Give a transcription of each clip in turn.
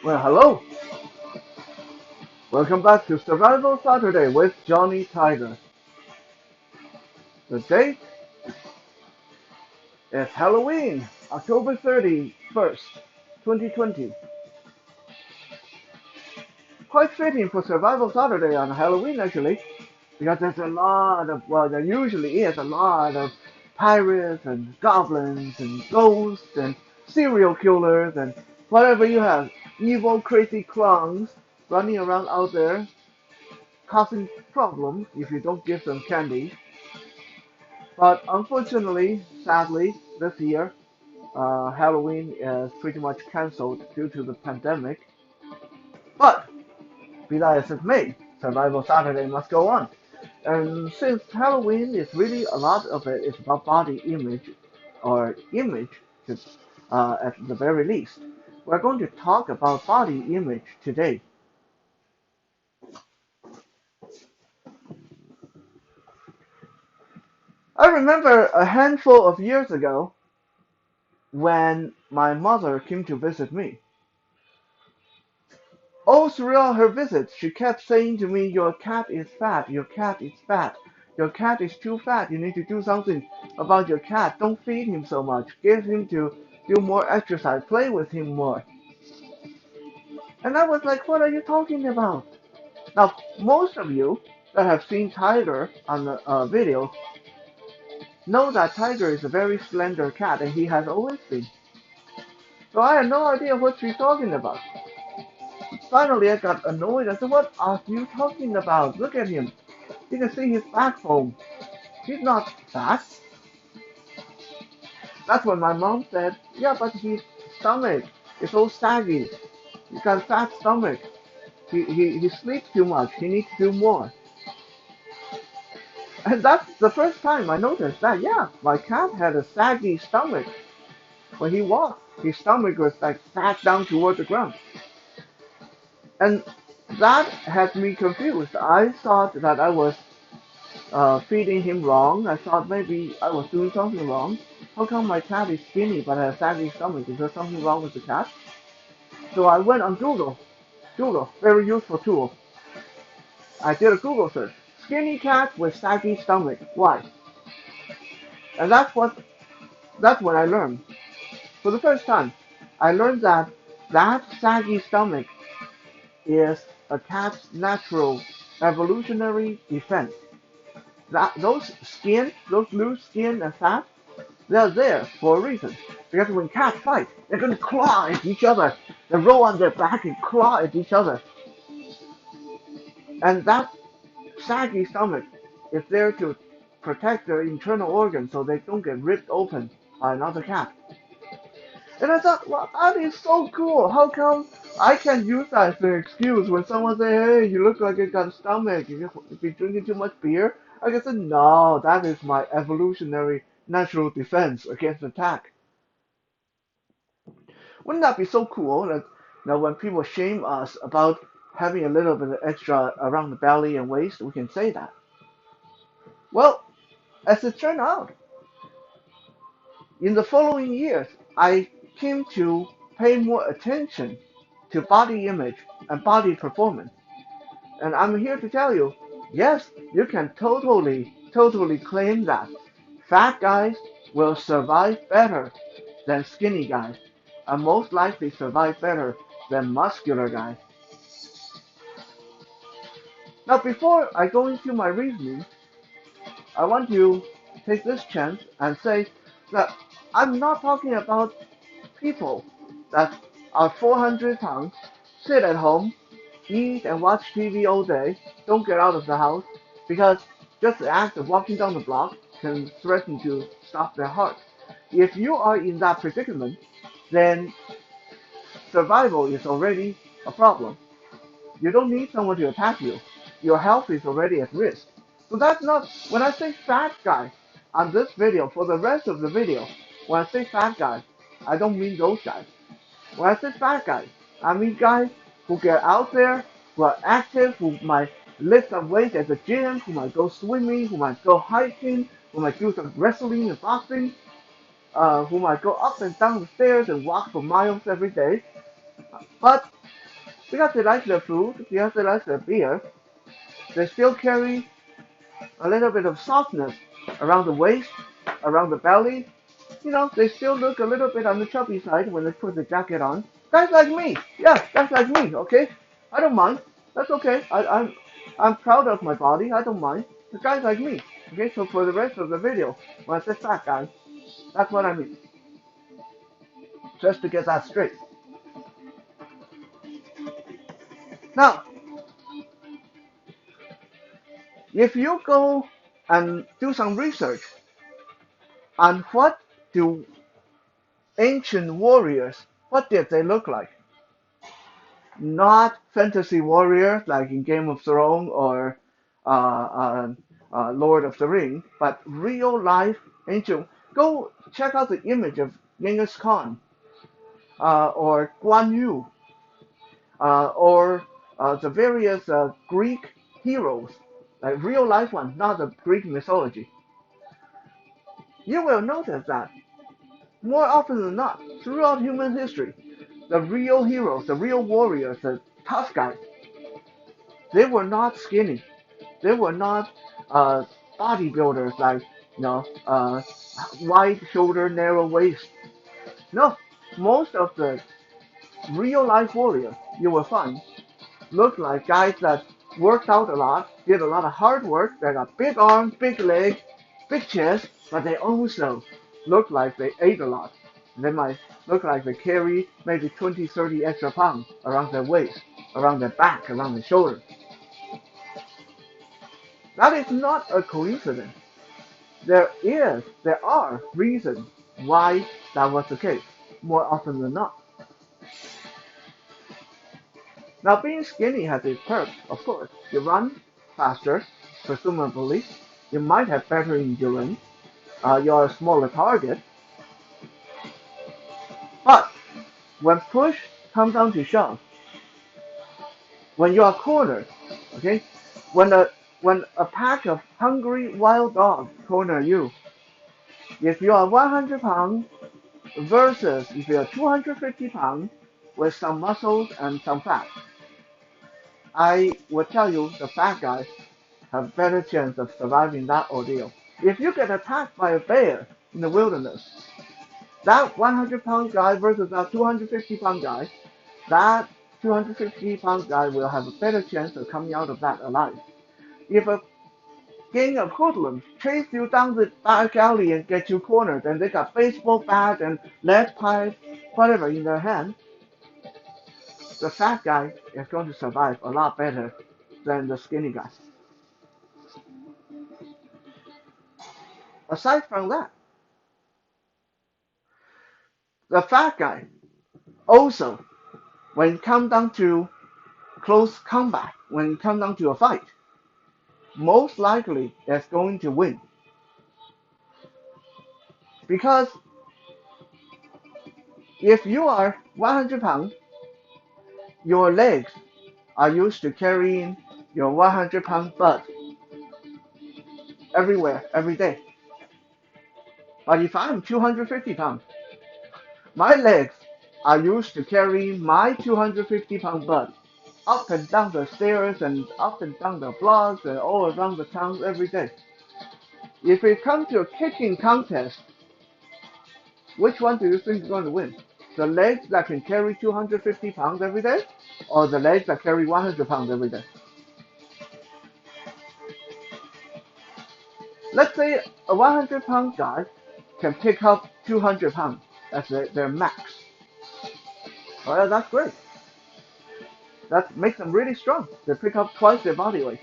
Well, hello. Welcome back to Survival Saturday with Johnny Tiger. The date is Halloween, October 31st, 2020. Quite fitting for Survival Saturday on Halloween, actually, because there's a lot of, well, there usually is a lot of pirates and goblins and ghosts and serial killers and whatever you have. Evil, crazy clowns running around out there causing problems if you don't give them candy. But unfortunately, sadly, this year, Halloween is pretty much cancelled due to the pandemic. But be that as it may, Survival Saturday must go on. And since Halloween is really a lot of it is about body image, or image at the very least, we're going to talk about body image today. I remember a handful of years ago when my mother came to visit me. All throughout her visits, she kept saying to me, "Your cat is fat, your cat is fat, your cat is too fat, you need to do something about your cat. Don't feed him so much, get him to do more exercise, play with him more." And I was like, what are you talking about? Now, most of you that have seen Tiger on the video know that Tiger is a very slender cat, and he has always been. So I had no idea what she's talking about. Finally, I got annoyed. I said, "What are you talking about? Look at him. You can see his backbone. He's not fat." That's when my mom said, "Yeah, but his stomach is all saggy. He's got a fat stomach. He sleeps too much. He needs to do more." And that's the first time I noticed that, yeah, my cat had a saggy stomach. When he walked, his stomach was like sat down toward the ground. And that had me confused. I thought that I was feeding him wrong. I thought maybe I was doing something wrong. How come my cat is skinny but has saggy stomach? Is there something wrong with the cat? So I went on Google. Google, very useful tool. I did a Google search. Skinny cat with saggy stomach. Why? And that's when I learned. For the first time, I learned that saggy stomach is a cat's natural evolutionary defense. That those loose skin and fat, they're there for a reason. Because when cats fight, they're going to claw at each other. They roll on their back and claw at each other. And that saggy stomach is there to protect their internal organs so they don't get ripped open by another cat. And I thought, well, that is so cool. How come I can use that as an excuse when someone say, "Hey, you look like you got a stomach. You've been drinking too much beer"? I can say, "No, that is my evolutionary natural defense against attack." Wouldn't that be so cool that when people shame us about having a little bit of extra around the belly and waist, we can say that? Well, as it turned out, in the following years, I came to pay more attention to body image and body performance. And I'm here to tell you, yes, you can totally claim that fat guys will survive better than skinny guys, and most likely survive better than muscular guys. Now, before I go into my reasoning, I want to take this chance and say that I'm not talking about people that are 400 pounds, sit at home, eat and watch TV all day, don't get out of the house, because just the act of walking down the block can threaten to stop their heart. If you are in that predicament, then survival is already a problem. You don't need someone to attack you. Your health is already at risk. So that's not, when I say fat guy on this video, for the rest of the video, when I say fat guy, I don't mean those guys. When I say fat guys, I mean guys who get out there, who are active, who might lift some weights at the gym, who might go swimming, who might go hiking, who might do some wrestling and boxing, who might go up and down the stairs and walk for miles every day. But because they like their food, because they like their beer, they still carry a little bit of softness around the waist, around the belly. You know, they still look a little bit on the chubby side when they put the jacket on. Guys like me, yeah, guys like me, okay? I don't mind. That's okay. I'm proud of my body. I don't mind. The guys like me, okay? So for the rest of the video, when I say fat guy, that's what I mean. Just to get that straight. Now, if you go and do some research on what do ancient warriors, what did they look like? Not fantasy warriors like in Game of Thrones or uh, uh, Lord of the Ring, but real life ancient. Go check out the image of Genghis Khan or Guan Yu or the various Greek heroes, like real life ones, not the Greek mythology. You will notice that more often than not, throughout human history, the real heroes, the real warriors, the tough guys, they were not skinny. They were not uh, bodybuilders like wide shoulder, narrow waist. No, most of the real life warriors you will find look like guys that worked out a lot, did a lot of hard work. They got big arms, big legs, big chest, but they also look like they ate a lot. They might look like they carry maybe 20, 30 extra pounds around their waist, around their back, around their shoulders. That is not a coincidence. There are reasons why that was the case, more often than not. Now, being skinny has its perks, of course. You run faster, presumably. You might have better endurance. You're a smaller target. But when push comes down to shove, when you are cornered, okay, when a when a pack of hungry wild dogs corner you, if you are 100 pounds versus if you are 250 pounds with some muscles and some fat, I will tell you the fat guys have better chance of surviving that ordeal. If you get attacked by a bear in the wilderness, that 100-pound guy versus that 250-pound guy, that 250-pound guy will have a better chance of coming out of that alive. If a gang of hoodlums chase you down the back alley and get you cornered, and they got baseball bat and lead pipe, whatever in their hand, the fat guy is going to survive a lot better than the skinny guy. Aside from that, the fat guy also, when it comes down to close combat, when it comes down to a fight, most likely is going to win. Because if you are 100 pounds, your legs are used to carrying your 100-pound butt everywhere, every day. But if I'm 250 pounds, my legs are used to carrying my 250-pound butt up and down the stairs and up and down the blocks and all around the town every day. If it comes to a kicking contest, which one do you think is going to win? The legs that can carry 250 pounds every day, or the legs that carry 100 pounds every day? Let's say a 100-pound guy can pick up 200 pounds. That's their max. Well, that's great. That makes them really strong. They pick up twice their body weight.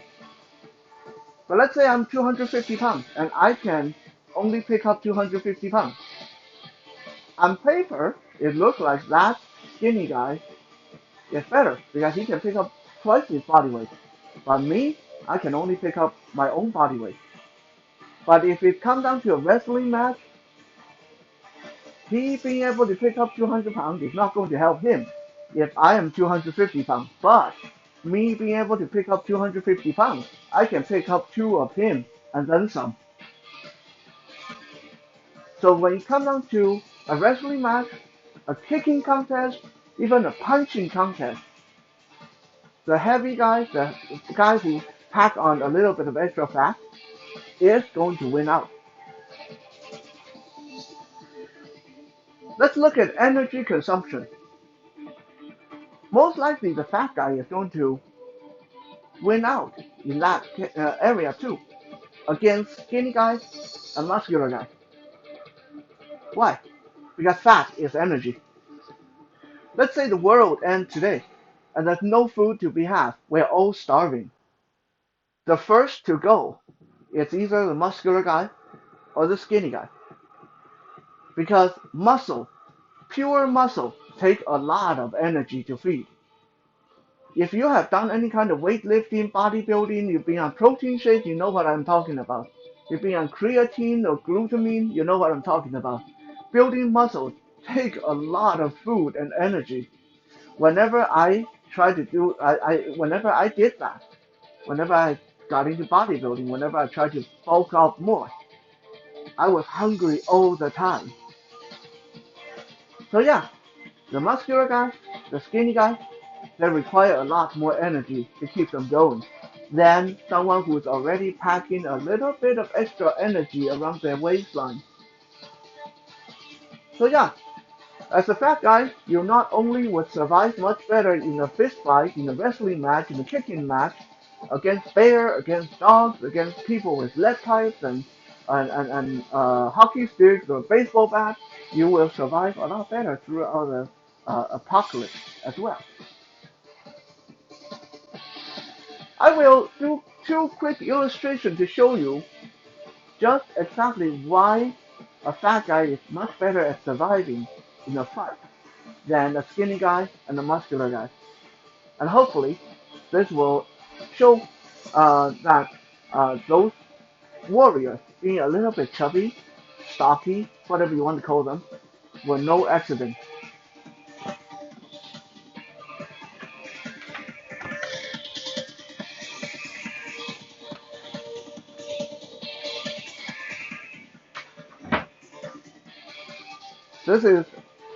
But let's say I'm 250 pounds and I can only pick up 250 pounds. On paper, it looks like that skinny guy is better because he can pick up twice his body weight. But me, I can only pick up my own body weight. But if it comes down to a wrestling match, he being able to pick up 200 pounds is not going to help him if I am 250 pounds. But me being able to pick up 250 pounds, I can pick up two of him and then some. So when it comes down to a wrestling match, a kicking contest, even a punching contest, The heavy guy, the guy who pack on a little bit of extra fat, is going to win out. Let's look at energy consumption. Most likely, the fat guy is going to win out in that area too, against skinny guy and muscular guy. Why? Because fat is energy. Let's say the world ends today, and there's no food to be had. We're all starving. The first to go is either the muscular guy or the skinny guy, because muscle, pure muscle, take a lot of energy to feed. If you have done any kind of weightlifting, bodybuilding, you've been on protein shake, you know what I'm talking about. You've been on creatine or glutamine, you know what I'm talking about. Building muscles take a lot of food and energy. Whenever I try to do, whenever I did that, whenever I got into bodybuilding, whenever I tried to bulk up more, I was hungry all the time. So yeah, the muscular guy, the skinny guy, they require a lot more energy to keep them going than someone who's already packing a little bit of extra energy around their waistline. So yeah, as a fat guy, you not only would survive much better in a fist fight, in a wrestling match, in a kicking match, against bear, against dogs, against people with lead pipes and hockey sticks or baseball bats, you will survive a lot better throughout the apocalypse as well. I will do two quick illustrations to show you just exactly why a fat guy is much better at surviving in a fight than a skinny guy and a muscular guy. And hopefully, this will show that those warriors, being a little bit chubby, stocky, whatever you want to call them, were no accident. This is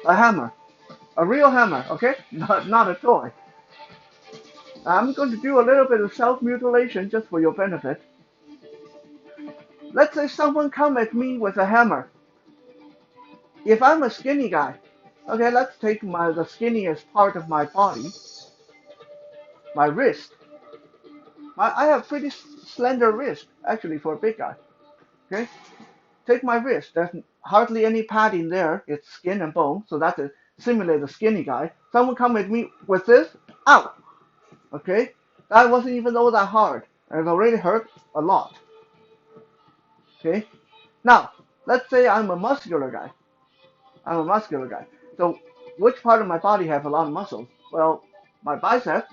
a hammer, a real hammer, okay? Not a toy. I'm going to do a little bit of self-mutilation just for your benefit. Let's say someone come at me with a hammer. If I'm a skinny guy, okay, let's take the skinniest part of my body, my wrist. I have pretty slender wrist, actually, for a big guy. Okay, take my wrist. There's hardly any padding there. It's skin and bone, so that's a simulate a skinny guy. Someone come at me with this, ow. Okay, that wasn't even all that hard. It already hurt a lot. Okay, now let's say I'm a muscular guy. I'm a muscular guy. So which part of my body have a lot of muscles? Well, my bicep.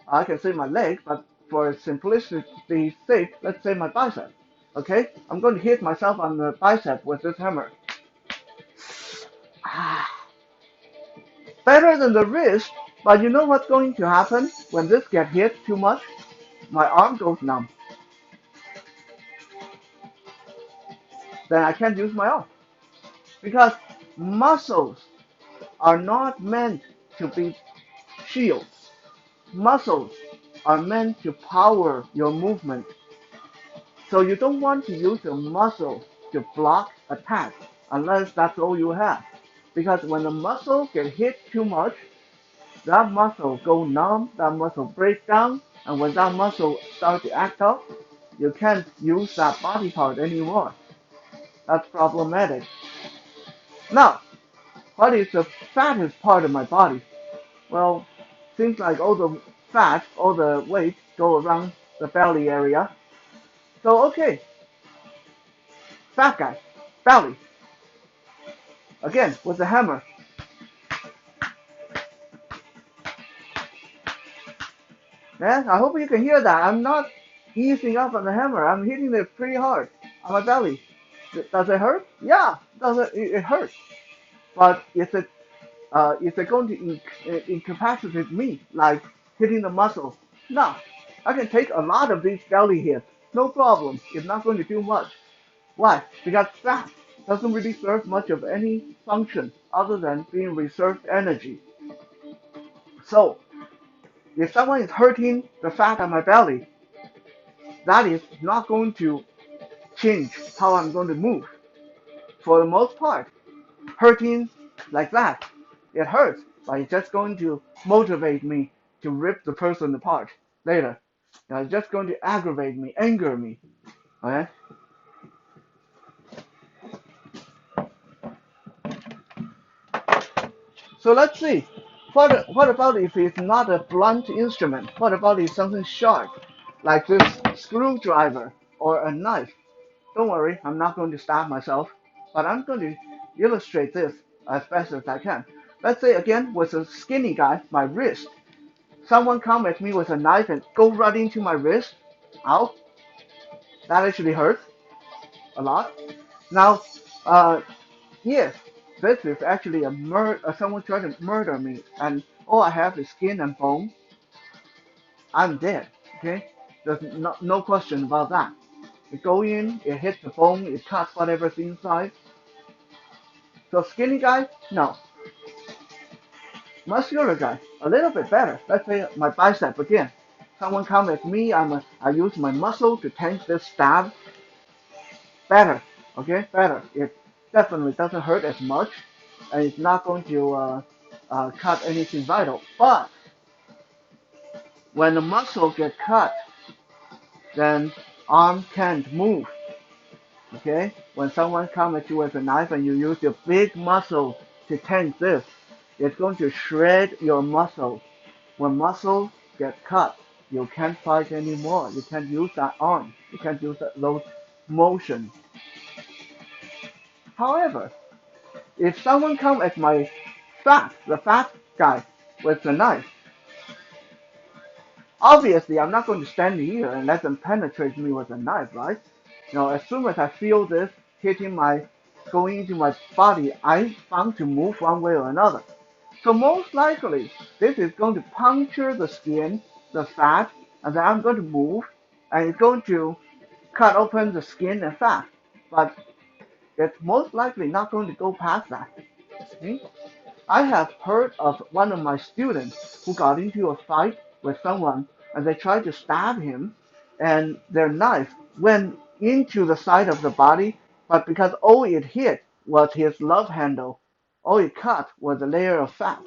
I can say my leg, but for simplicity's sake, let's say my bicep. Okay, I'm going to hit myself on the bicep with this hammer. Ah, better than the wrist, but you know what's going to happen when this gets hit too much? My arm goes numb. Then I can't use my arm because muscles are not meant to be shields. Muscles are meant to power your movement. So you don't want to use your muscle to block attack unless that's all you have. Because when the muscle get hit too much, that muscle go numb, that muscle break down, and when that muscle start to act up, you can't use that body part anymore. That's problematic. Now, what is the fattest part of my body? Well, seems like all the fat, all the weight go around the belly area. So okay, fat guy, belly. Again, with the hammer. Yeah, I hope you can hear that. I'm not easing up on the hammer. I'm hitting it pretty hard on my belly. Does it hurt? Yeah, it hurts. But is it going to incapacitate me like hitting the muscle? No, I can take a lot of these belly hits. No problem. It's not going to do much. Why? Because fat doesn't really serve much of any function other than being reserved energy. So If someone is hurting the fat on my belly, that is not going to change how I'm going to move. For the most part, hurting like that, it hurts, but it's just going to motivate me to rip the person apart later. It's just going to aggravate me, anger me. Okay? So let's see. What about if it's not a blunt instrument? What about if something sharp, like this screwdriver or a knife? Don't worry, I'm not going to stab myself, but I'm going to illustrate this as best as I can. Let's say again with a skinny guy, my wrist. Someone come at me with a knife and go right into my wrist. Ow, that actually hurts a lot. Now, yes, this is actually a someone trying to murder me, and all I have is skin and bone. I'm dead. Okay, there's no question about that. It go in, it hits the bone, it cuts whatever's inside. So skinny guy, no. Muscular guy, a little bit better. Let's say my bicep again. Someone come at me, I use my muscle to tank this stab. Better, okay, better. It definitely doesn't hurt as much, and it's not going to cut anything vital. But when the muscle get cut, then arm can't move. Okay, when someone comes at you with a knife and you use your big muscle to tank this, it's going to shred your muscle. When muscle get cut, you can't fight anymore. You can't use that arm. You can't use those motion. However, if someone come at the fat guy with the knife, obviously I'm not going to stand here and let them penetrate me with a knife, right? As soon as I feel this going into my body, I'm bound to move one way or another. So most likely, this is going to puncture the skin, the fat, and then I'm going to move, and it's going to cut open the skin and fat. But it's most likely not going to go past that. Okay? I have heard of one of my students who got into a fight with someone, and they tried to stab him, and their knife went into the side of the body, but because all it hit was his love handle, all it cut was a layer of fat.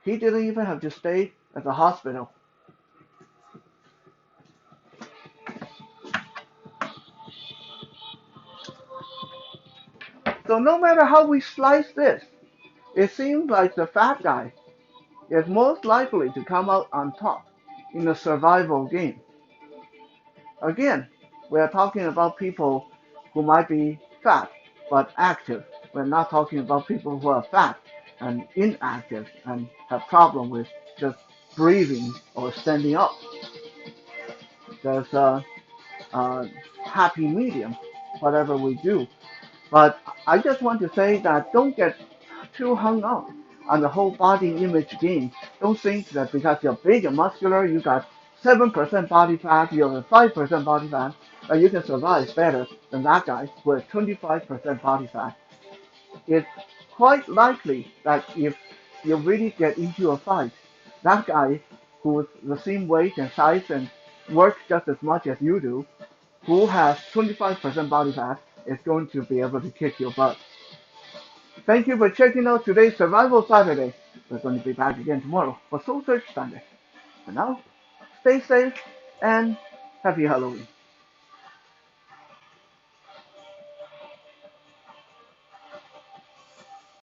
He didn't even have to stay at the hospital. So no matter how we slice this, it seems like the fat guy is most likely to come out on top in a survival game. Again, we are talking about people who might be fat but active. We're not talking about people who are fat and inactive and have problem with just breathing or standing up. There's a happy medium, whatever we do. But I just want to say that don't get too hung up on the whole body image game. Don't think that because you're big and muscular, you got 7% body fat, you have 5% body fat, and you can survive better than that guy who has 25% body fat. It's quite likely that if you really get into a fight, that guy who's the same weight and size and works just as much as you do, who has 25% body fat, is going to be able to kick your butt. Thank you for checking out today's Survival Saturday. We're going to be back again tomorrow for Soul Search Sunday. For now, stay safe and happy Halloween.